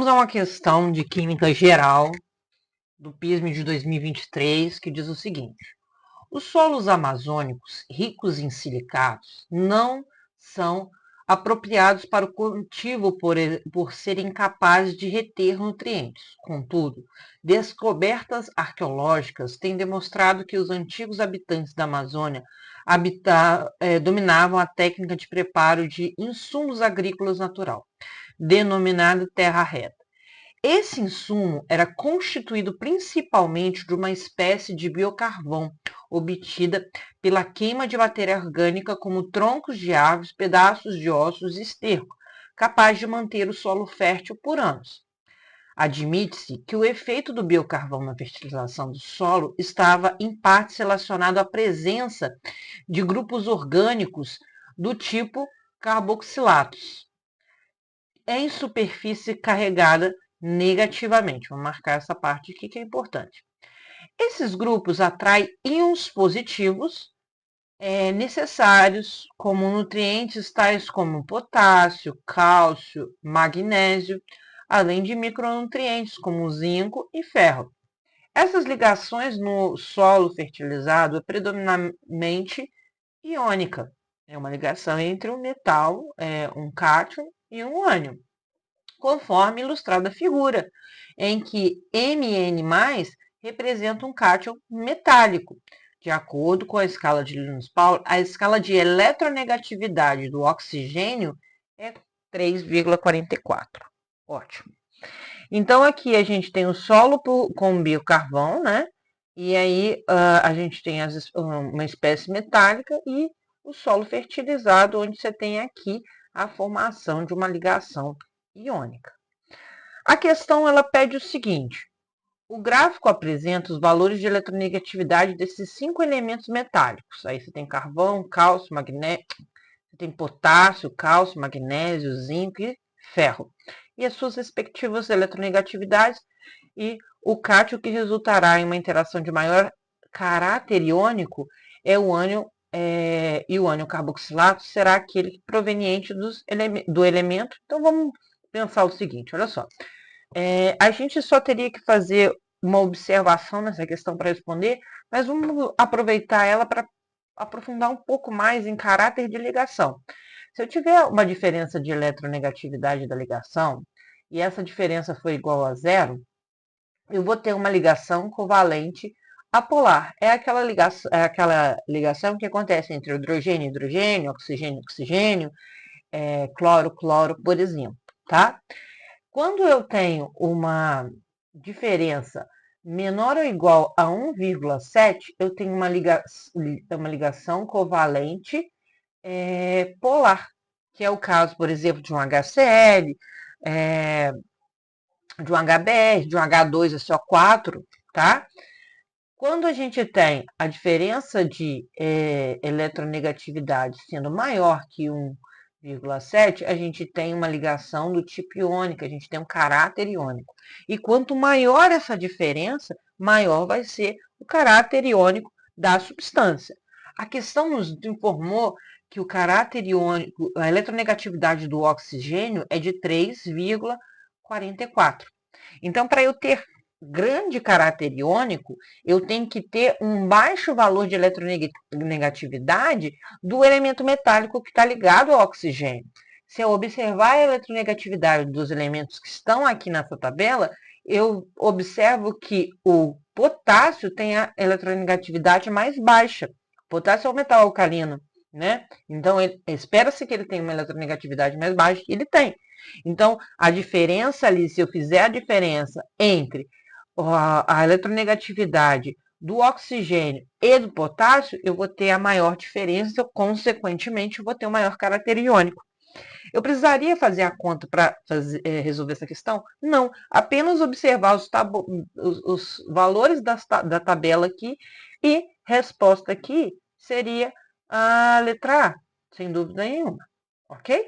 a uma questão de química geral do PISM de 2023 que diz o seguinte: os solos amazônicos ricos em silicatos não são apropriados para o cultivo por serem capazes de reter nutrientes. Contudo, descobertas arqueológicas têm demonstrado que os antigos habitantes da Amazônia dominavam a técnica de preparo de insumos agrícolas natural, denominado terra reta. Esse insumo era constituído principalmente de uma espécie de biocarvão obtida pela queima de matéria orgânica como troncos de árvores, pedaços de ossos e esterco, capaz de manter o solo fértil por anos. Admite-se que o efeito do biocarvão na fertilização do solo estava em parte relacionado à presença de grupos orgânicos do tipo carboxilatos em superfície carregada negativamente. Vou marcar essa parte aqui que é importante. Esses grupos atraem íons positivos necessários como nutrientes tais como potássio, cálcio, magnésio, além de micronutrientes como zinco e ferro. Essas ligações no solo fertilizado é predominantemente iônica. É uma ligação entre um metal, um cátion e um ânion, conforme ilustrada a figura, em que Mn+ representa um cátion metálico. De acordo com a escala de Linus Pauling, a escala de eletronegatividade do oxigênio é 3,44. Ótimo. Então, aqui a gente tem o solo com biocarvão, né? E aí a gente tem uma espécie metálica e o solo fertilizado, onde você tem aqui a formação de uma ligação iônica. A questão ela pede o seguinte: o gráfico apresenta os valores de eletronegatividade desses 5 elementos metálicos. Aí você tem carvão, cálcio, magnésio, você tem potássio, cálcio, magnésio, zinco e ferro. E as suas respectivas eletronegatividades, e o cátion que resultará em uma interação de maior caráter iônico é o ânion, e o ânion carboxilato será aquele proveniente do elemento. Então vamos pensar o seguinte, olha só. A gente só teria que fazer uma observação nessa questão para responder, mas vamos aproveitar ela para aprofundar um pouco mais em caráter de ligação. Se eu tiver uma diferença de eletronegatividade da ligação, e essa diferença for igual a zero, eu vou ter uma ligação covalente apolar. É aquela ligação que acontece entre hidrogênio, hidrogênio, oxigênio, oxigênio, cloro, cloro, por exemplo, tá? Quando eu tenho uma diferença menor ou igual a 1,7, eu tenho uma ligação covalente polar, que é o caso, por exemplo, de um HCl, de um HBr, de um H2SO4, tá? Quando a gente tem a diferença de eletronegatividade sendo maior que 1,7, a gente tem uma ligação do tipo iônica, a gente tem um caráter iônico. E quanto maior essa diferença, maior vai ser o caráter iônico da substância. A questão nos informou que o caráter iônico, a eletronegatividade do oxigênio é de 3,44. Então, para eu ter grande caráter iônico, eu tenho que ter um baixo valor de eletronegatividade do elemento metálico que está ligado ao oxigênio. Se eu observar a eletronegatividade dos elementos que estão aqui nessa tabela, eu observo que o potássio tem a eletronegatividade mais baixa. O potássio é um metal alcalino, né? Então, espera-se que ele tenha uma eletronegatividade mais baixa, e ele tem. Então, a diferença ali, se eu fizer a diferença entre a eletronegatividade do oxigênio e do potássio, eu vou ter a maior diferença, consequentemente, eu vou ter o maior caráter iônico. Eu precisaria fazer a conta para resolver essa questão? Não, apenas observar os valores da tabela aqui, e resposta aqui seria a letra A, sem dúvida nenhuma, ok?